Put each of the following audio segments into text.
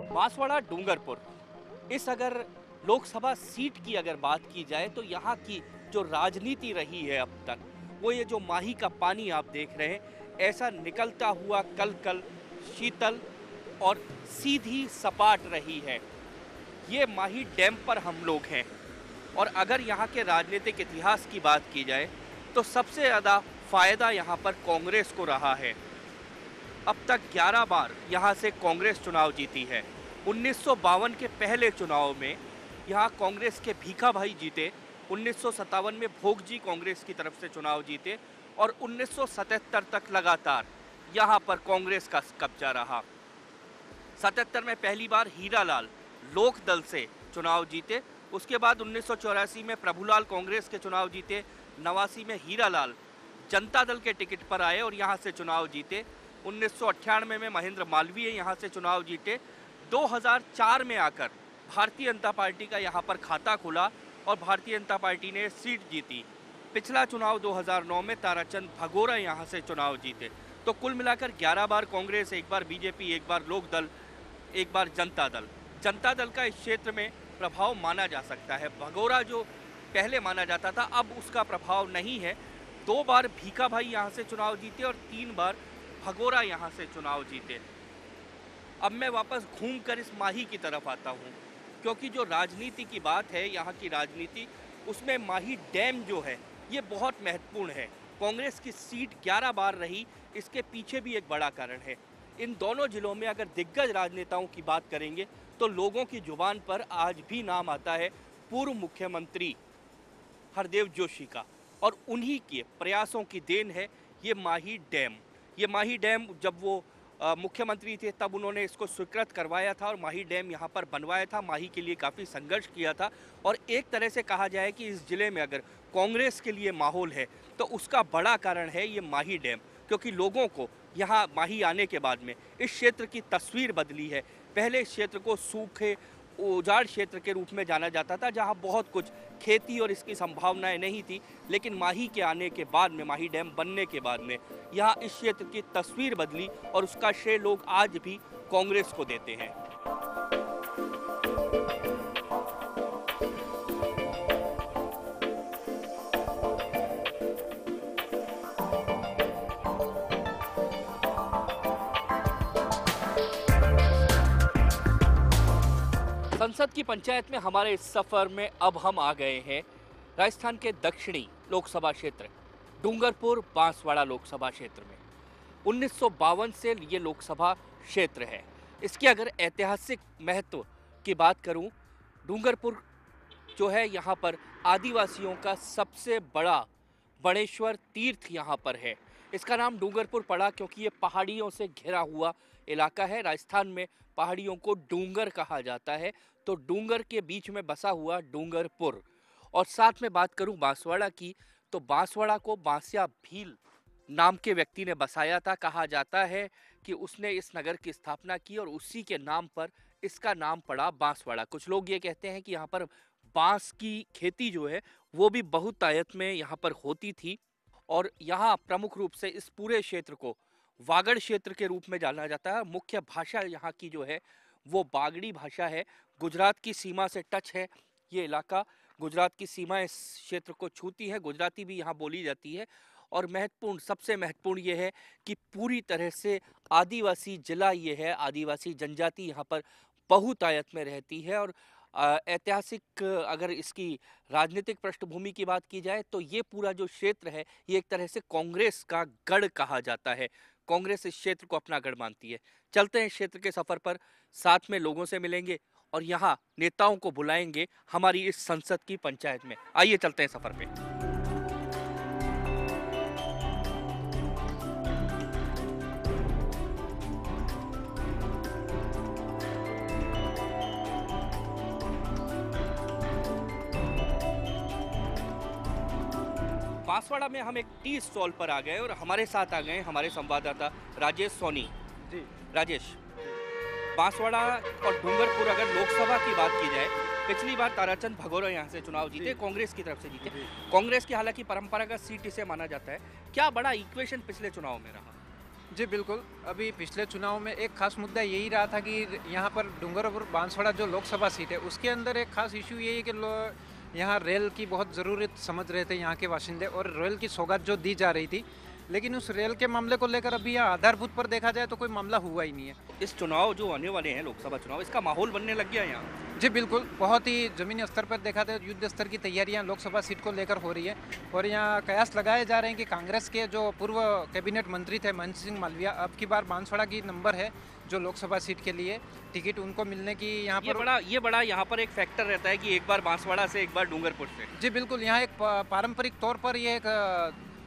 बांसवाड़ा डूंगरपुर, इस अगर लोकसभा सीट की अगर बात की जाए तो यहाँ की जो राजनीति रही है अब तक, वो ये जो माही का पानी आप देख रहे हैं, ऐसा निकलता हुआ कल कल शीतल और सीधी सपाट रही है। ये माही डैम पर हम लोग हैं और अगर यहाँ के राजनीतिक इतिहास की बात की जाए तो सबसे ज़्यादा फायदा यहाँ पर कांग्रेस को रहा है। अब तक 11 बार यहाँ से कांग्रेस चुनाव जीती है। 1952 के पहले चुनाव में यहाँ कांग्रेस के भीखा भाई जीते, 1957 में भोगजी कांग्रेस की तरफ से चुनाव जीते और 1977 तक लगातार यहाँ पर कांग्रेस का कब्जा रहा। 77 में पहली बार हीरालाल लोक दल से चुनाव जीते, उसके बाद 1984 में प्रभुलाल कांग्रेस के चुनाव जीते, 89 में हीरालाल जनता दल के टिकट पर आए और यहाँ से चुनाव जीते, 1998 में महेंद्र मालवीय यहाँ से चुनाव जीते, 2004 में आकर भारतीय जनता पार्टी का यहाँ पर खाता खुला और भारतीय जनता पार्टी ने सीट जीती। पिछला चुनाव 2009 में ताराचंद भगोरा यहाँ से चुनाव जीते। तो कुल मिलाकर 11 बार कांग्रेस, एक बार बीजेपी, एक बार लोक दल, एक बार जनता दल। जनता दल का इस क्षेत्र में प्रभाव माना जा सकता है। भगोरा जो पहले माना जाता था अब उसका प्रभाव नहीं है। 2 बार भीखा भाई यहाँ से चुनाव जीते और 3 बार भगोरा यहाँ से चुनाव जीते। अब मैं वापस घूमकर इस माही की तरफ आता हूँ, क्योंकि जो राजनीति की बात है, यहाँ की राजनीति, उसमें माही डैम जो है ये बहुत महत्वपूर्ण है। कांग्रेस की सीट 11 बार रही, इसके पीछे भी एक बड़ा कारण है। इन दोनों जिलों में अगर दिग्गज राजनेताओं की बात करेंगे तो लोगों की जुबान पर आज भी नाम आता है पूर्व मुख्यमंत्री हरदेव जोशी का, और उन्हीं के प्रयासों की देन है ये माही डैम। ये माही डैम जब वो मुख्यमंत्री थे तब उन्होंने इसको स्वीकृत करवाया था और माही डैम यहाँ पर बनवाया था। माही के लिए काफ़ी संघर्ष किया था और एक तरह से कहा जाए कि इस ज़िले में अगर कांग्रेस के लिए माहौल है तो उसका बड़ा कारण है ये माही डैम, क्योंकि लोगों को यहाँ माही आने के बाद में इस क्षेत्र की तस्वीर बदली है। पहले इस क्षेत्र को सूखे उजाड़ क्षेत्र के रूप में जाना जाता था, जहाँ बहुत कुछ खेती और इसकी संभावनाएं नहीं थी, लेकिन माही के आने के बाद में, माही डैम बनने के बाद में यहाँ इस क्षेत्र की तस्वीर बदली और उसका श्रेय लोग आज भी कांग्रेस को देते हैं। संसद की पंचायत में हमारे इस सफर में अब हम आ गए हैं राजस्थान के दक्षिणी लोकसभा क्षेत्र डूंगरपुर बांसवाड़ा लोकसभा क्षेत्र में। 1952 से ये लोकसभा क्षेत्र है। इसके अगर ऐतिहासिक महत्व की बात करूं, डूंगरपुर जो है यहाँ पर आदिवासियों का सबसे बड़ा बणेश्वर तीर्थ यहाँ पर है। इसका नाम डूंगरपुर पड़ा क्योंकि ये पहाड़ियों से घिरा हुआ इलाका है। राजस्थान में पहाड़ियों को डूंगर कहा जाता है, तो डूंगर के बीच में बसा हुआ डूंगरपुर। और साथ में बात करूं बांसवाड़ा की, तो बांसवाड़ा को बांसिया भील नाम के व्यक्ति ने बसाया था। कहा जाता है कि उसने इस नगर की स्थापना की और उसी के नाम पर इसका नाम पड़ा बांसवाड़ा। कुछ लोग ये कहते हैं कि यहाँ पर बांस की खेती जो है वो भी बहुत तायत में यहाँ पर होती थी और यहाँ प्रमुख रूप से इस पूरे क्षेत्र को वागड़ क्षेत्र के रूप में जाना जाता है। मुख्य भाषा यहाँ की जो है वो बागड़ी भाषा है। गुजरात की सीमा से टच है ये इलाका, गुजरात की सीमा इस क्षेत्र को छूती है। गुजराती भी यहाँ बोली जाती है और महत्वपूर्ण, सबसे महत्वपूर्ण ये है कि पूरी तरह से आदिवासी जिला ये है। आदिवासी जनजाति यहाँ पर बहुतायत में रहती है और ऐतिहासिक अगर इसकी राजनीतिक पृष्ठभूमि की बात की जाए तो ये पूरा जो क्षेत्र है ये एक तरह से कांग्रेस का गढ़ कहा जाता है। कांग्रेस इस क्षेत्र को अपना गढ़ मानती है। चलते हैं इस क्षेत्र के सफर पर, साथ में लोगों से मिलेंगे और यहाँ नेताओं को बुलाएंगे हमारी इस संसद की पंचायत में। आइए चलते हैं सफर पे। बांसवाड़ा में हम एक टी स्टॉल पर आ गए और हमारे साथ आ गए हमारे संवाददाता राजेश सोनी जी। राजेश, बांसवाड़ा और डूंगरपुर अगर लोकसभा की बात की जाए, पिछली बार ताराचंद भगोरा यहाँ से चुनाव जीते, कांग्रेस की तरफ से जीते। कांग्रेस की हालांकि परंपरागत सीट इसे माना जाता है, क्या बड़ा इक्वेशन पिछले चुनाव में रहा? जी बिल्कुल, अभी पिछले चुनाव में एक खास मुद्दा यही रहा था कि यहाँ पर डूंगरपुर बांसवाड़ा जो लोकसभा सीट है उसके अंदर एक खास इशू यही है कि यहाँ रेल की बहुत ज़रूरत समझ रहे थे यहाँ के बाशिंदे, और रेल की सौगात जो दी जा रही थी, लेकिन उस रेल के मामले को लेकर अभी यहाँ आधारभूत पर देखा जाए तो कोई मामला हुआ ही नहीं है। इस चुनाव जो आने वाले हैं लोकसभा चुनाव, इसका माहौल बनने लग गया है यहाँ? जी बिल्कुल, बहुत ही ज़मीनी स्तर पर देखा जाए युद्ध स्तर की तैयारियां लोकसभा सीट को लेकर हो रही है, और यहाँ कयास लगाए जा रहे हैं कि कांग्रेस के जो पूर्व कैबिनेट मंत्री थे महेंद्र सिंह मालविया, अब की बार बांसवाड़ा की नंबर है जो लोकसभा सीट के लिए टिकट उनको मिलने की यहाँ पर ये बड़ा यहाँ पर एक फैक्टर रहता है कि एक बार बांसवाड़ा से एक बार डूंगरपुर से। जी बिल्कुल, यहाँ एक पारंपरिक तौर पर ये एक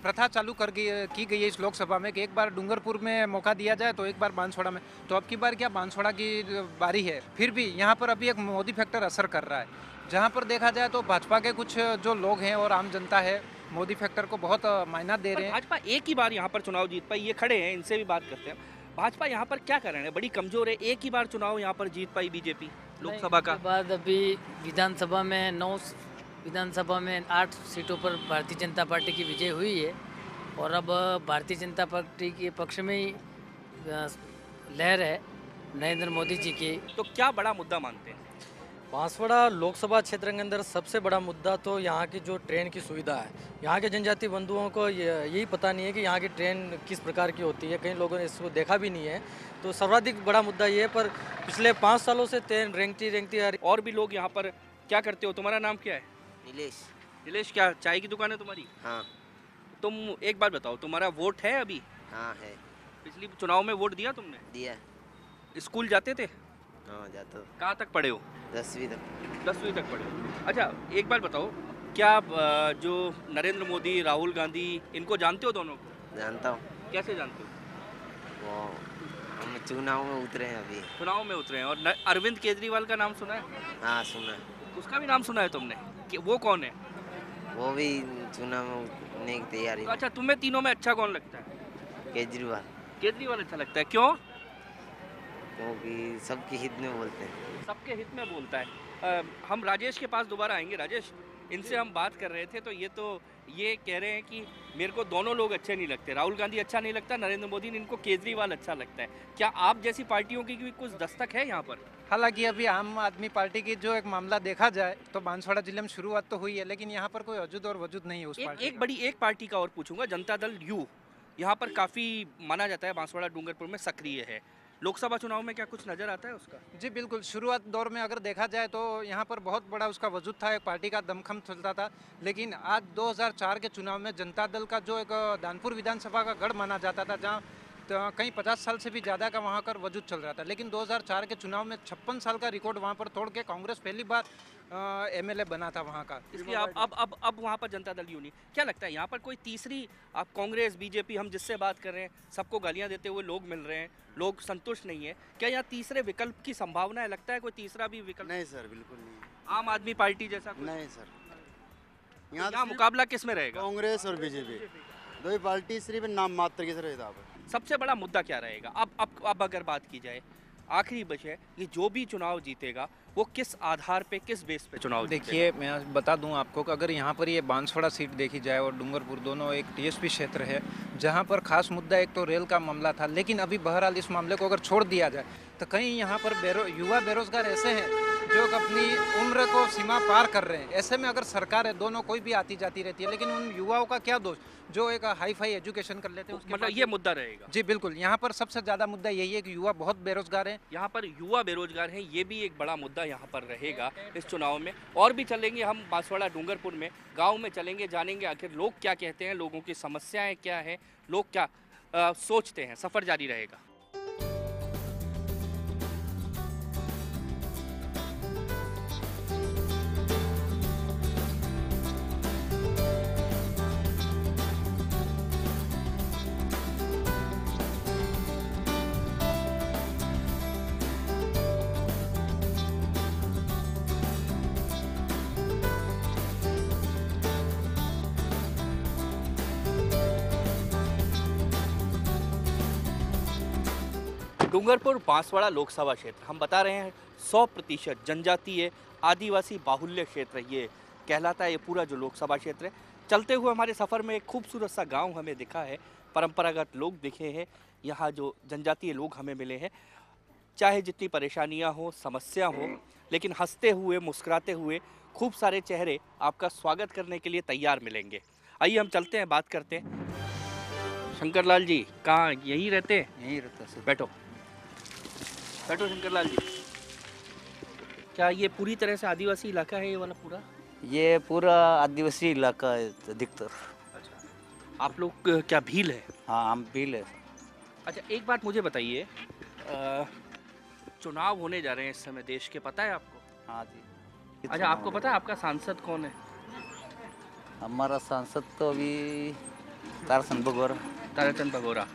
प्रथा चालू की गई है इस लोकसभा में कि एक बार डूंगरपुर में मौका दिया जाए तो एक बार बांसवाड़ा में। तो अब की बार क्या बांसवाड़ा की बारी है, फिर भी यहाँ पर अभी एक मोदी फैक्टर असर कर रहा है, जहाँ पर देखा जाए तो भाजपा के कुछ जो लोग हैं और आम जनता है मोदी फैक्टर को बहुत मायना दे रहे हैं। भाजपा एक ही बार यहाँ पर चुनाव जीत पाई, ये खड़े हैं, इनसे भी बात करते हैं। भाजपा यहाँ पर क्या कर रहे हैं, बड़ी कमजोर है, एक ही बार चुनाव यहाँ पर जीत पाई बीजेपी लोकसभा का बाद। अभी विधानसभा में 9 विधानसभा में 8 सीटों पर भारतीय जनता पार्टी की विजय हुई है, और अब भारतीय जनता पार्टी के पक्ष में ही लहर है नरेंद्र मोदी जी की। तो क्या बड़ा मुद्दा मानते हैं? बांसवाड़ा लोकसभा क्षेत्र के अंदर सबसे बड़ा मुद्दा तो यहाँ की जो ट्रेन की सुविधा है। यहाँ के जनजातीय बंधुओं को यही पता नहीं है कि यहाँ की ट्रेन किस प्रकार की होती है, कई लोगों ने इसको देखा भी नहीं है, तो सर्वाधिक बड़ा मुद्दा ये है। पर पिछले 5 सालों से ट्रेन रेंगती आ रही। और भी लोग यहाँ पर क्या करते हो? तुम्हारा नाम क्या है? नीलेश। नीलेश, क्या चाय की दुकान है तुम्हारी? हाँ। तुम एक बात बताओ, तुम्हारा वोट है अभी? हाँ है। पिछली चुनाव में वोट दिया तुमने? दिया। स्कूल जाते थे? हाँ जाता। कहाँ तक पढ़े हो? 10वीं तक। 10वीं तक पढ़े हो। अच्छा, एक बात बताओ, क्या जो नरेंद्र मोदी, राहुल गांधी, इनको जानते हो दोनों को? जानता हूँ। कैसे जानते हो? वो हम चुनाव में उतरे हैं अभी। चुनाव में उतरे हैं। और अरविंद केजरीवाल का नाम सुना है? हाँ सुना। उसका भी नाम सुना है तुमने? कि वो कौन है? वो भी चुनाव में उतरने की तैयारी। तो अच्छा, तुम्हें तीनों में अच्छा कौन लगता है? केजरीवाल। केजरीवाल अच्छा लगता है, क्यों? क्योंकि सबके हित में बोलते हैं। सबके हित में बोलता है। हम राजेश के पास दोबारा आएंगे। राजेश, इनसे हम बात कर रहे थे तो ये कह रहे हैं कि मेरे को दोनों लोग अच्छे नहीं लगते, राहुल गांधी अच्छा नहीं लगता, नरेंद्र मोदी ने, इनको केजरीवाल अच्छा लगता है। क्या आप जैसी पार्टियों की भी कुछ दस्तक है यहाँ पर? हालांकि अभी आम आदमी पार्टी की जो एक मामला देखा जाए तो बांसवाड़ा जिले में शुरुआत तो हुई है, लेकिन यहाँ पर कोई वजूद और वजूद नहीं है उस पार्टी एक बड़ी एक पार्टी का और पूछूंगा, जनता दल यू यहाँ पर काफ़ी माना जाता है बांसवाड़ा डूंगरपुर में सक्रिय है। लोकसभा चुनाव में क्या कुछ नजर आता है उसका? जी बिल्कुल, शुरुआत दौर में अगर देखा जाए तो यहाँ पर बहुत बड़ा उसका वजूद था, एक पार्टी का दमखम चलता था, लेकिन आज 2004 के चुनाव में जनता दल का जो एक दानपुर विधानसभा का गढ़ माना जाता था, जहाँ तो कहीं 50 साल से भी ज़्यादा का वहाँ का वजूद चल रहा था, लेकिन 2004 के चुनाव में 56 साल का रिकॉर्ड वहाँ पर तोड़ के कांग्रेस पहली बार एमएलए बना था वहाँ का। इसलिए अब वहाँ पर जनता दल यूनी, क्या लगता है यहाँ पर कोई तीसरी, आप कांग्रेस बीजेपी, हम जिससे बात कर रहे हैं सबको गालियाँ देते हुए लोग मिल रहे हैं, लोग संतुष्ट नहीं है, क्या यहाँ तीसरे विकल्प की संभावना है? लगता है कोई तीसरा भी विकल्प? नहीं सर, बिल्कुल नहीं। आम आदमी पार्टी जैसा कुछ? नहीं सर, यहाँ मुकाबला किस में रहेगा? कांग्रेस और बीजेपी दो ही पार्टी सिर्फ नाम मात्र की तरह। सबसे बड़ा मुद्दा क्या रहेगा अब अगर बात की जाए, आखिरी विषय, ये जो भी चुनाव जीतेगा वो किस आधार पे, किस बेस पे चुनाव? देखिए, मैं बता दूं आपको कि अगर यहाँ पर ये बांसवाड़ा सीट देखी जाए और डूंगरपुर, दोनों एक टीएसपी क्षेत्र है, जहाँ पर खास मुद्दा एक तो रेल का मामला था, लेकिन अभी बहरहाल इस मामले को अगर छोड़ दिया जाए तो कहीं यहाँ पर युवा बेरोजगार ऐसे हैं जो अपनी उम्र को सीमा पार कर रहे हैं। ऐसे में अगर सरकार है, दोनों कोई भी आती जाती रहती है, लेकिन उन युवाओं का क्या दोष जो एक हाई फाई एजुकेशन कर लेते हैं, उसके मतलब ये मुद्दा रहेगा? जी बिल्कुल, यहाँ पर सबसे ज़्यादा मुद्दा यही है कि युवा बहुत बेरोजगार हैं। यहाँ पर युवा बेरोजगार हैं, ये भी एक बड़ा मुद्दा यहाँ पर रहेगा इस चुनाव में। और भी चलेंगे हम बांसवाड़ा डूंगरपुर में, गाँव में चलेंगे, जानेंगे आखिर लोग क्या कहते हैं, लोगों की समस्याएँ क्या हैं, लोग क्या सोचते हैं। सफ़र जारी रहेगा। डूंगरपुर बांसवाड़ा लोकसभा क्षेत्र, हम बता रहे हैं 100% जनजातीय आदिवासी बाहुल्य क्षेत्र ये कहलाता है, ये पूरा जो लोकसभा क्षेत्र है। चलते हुए हमारे सफ़र में एक खूबसूरत सा गांव हमें दिखा है, परंपरागत लोग दिखे हैं, यहाँ जो जनजातीय लोग हमें मिले हैं। चाहे जितनी परेशानियां हो, समस्या हो, लेकिन हंसते हुए, मुस्कुराते हुए खूब सारे चेहरे आपका स्वागत करने के लिए तैयार मिलेंगे। आइए हम चलते हैं, बात करते हैं। शंकरलाल जी कहाँ यहीं रहते हैं? यहीं रहता सर। बैठो बैठो शंकरलाल जी। क्या ये पूरी तरह से आदिवासी इलाका है, ये वाला पूरा? ये पूरा आदिवासी इलाका है अधिकतर। अच्छा, आप लोग क्या भील है? हाँ, हम भील है। अच्छा, एक बात मुझे बताइए, चुनाव होने जा रहे हैं इस समय देश के, पता है आपको? हाँ जी। अच्छा, आपको पता है आपका सांसद कौन है? हमारा सांसद तो अभी तारचंद बघोरा। ताराचंद बघोरा।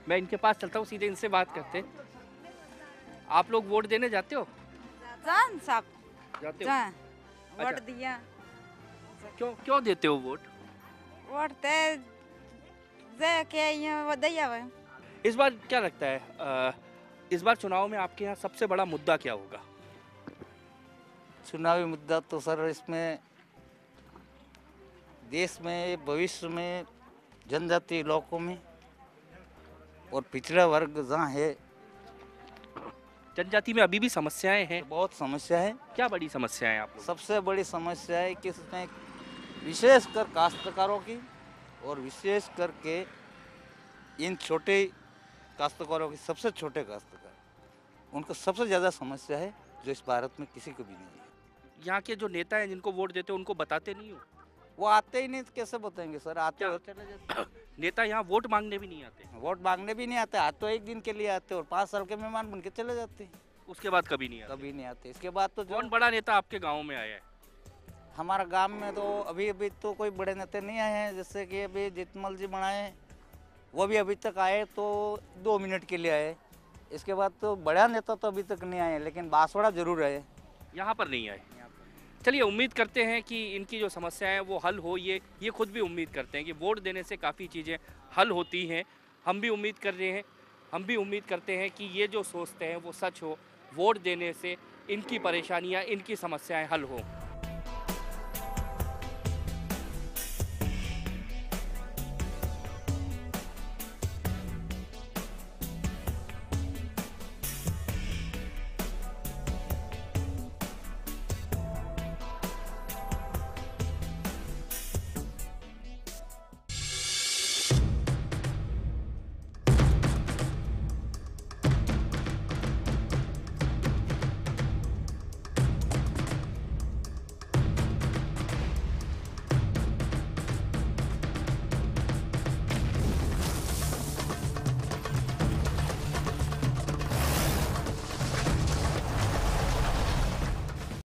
मैं इनके पास चलता हूँ, सीधे इनसे बात करते हैं। आप लोग वोट देने जाते हो? जान सब जाते हो? जा वोट अच्छा। दिया। क्यों देते हो वोट? वोट ते जे के यहाँ वो दिया हुआ है। इस बार क्या लगता है, इस बार चुनाव में आपके यहाँ सबसे बड़ा मुद्दा क्या होगा? चुनावी मुद्दा तो सर इसमें देश में भविष्य में जनजातीय इलाकों में और पिछड़ा वर्ग जहाँ है जनजाति में अभी भी समस्याएं हैं। बहुत समस्या है। क्या बड़ी समस्याएं आप लोग? सबसे बड़ी समस्या है कि इसमें विशेषकर काश्तकारों की और विशेष करके इन छोटे काश्तकारों की, सबसे छोटे काश्तकार, उनको सबसे ज़्यादा समस्या है जो इस भारत में किसी को भी नहीं है। यहाँ के जो नेता हैं जिनको वोट देते हो उनको बताते नहीं हो? वो आते ही नहीं तो कैसे बताएंगे सर? आते हो चले जाते। नेता यहाँ वोट मांगने भी नहीं आते, वोट मांगने भी नहीं आते, आते तो एक दिन के लिए आते और 5 साल के मेहमान बन के चले जाते। उसके बाद कभी नहीं आते। कभी नहीं आते। इसके बाद तो जो कौन बड़ा नेता आपके गाँव में आया है? हमारा गांव में तो अभी तो कोई बड़े नेता नहीं आए हैं। जैसे कि अभी जितमल जी बनाए हैं, वो भी अभी तक आए तो 2 मिनट के लिए आए। इसके बाद तो बड़ा नेता तो अभी तक नहीं आए, लेकिन बांसवाड़ा जरूर आए। यहाँ पर नहीं आए। चलिए, उम्मीद करते हैं कि इनकी जो समस्याएं हैं वो हल हो। ये खुद भी उम्मीद करते हैं कि वोट देने से काफ़ी चीज़ें हल होती हैं। हम भी उम्मीद कर रहे हैं, हम भी उम्मीद करते हैं कि ये जो सोचते हैं वो सच हो, वोट देने से इनकी परेशानियां, इनकी समस्याएं हल हो।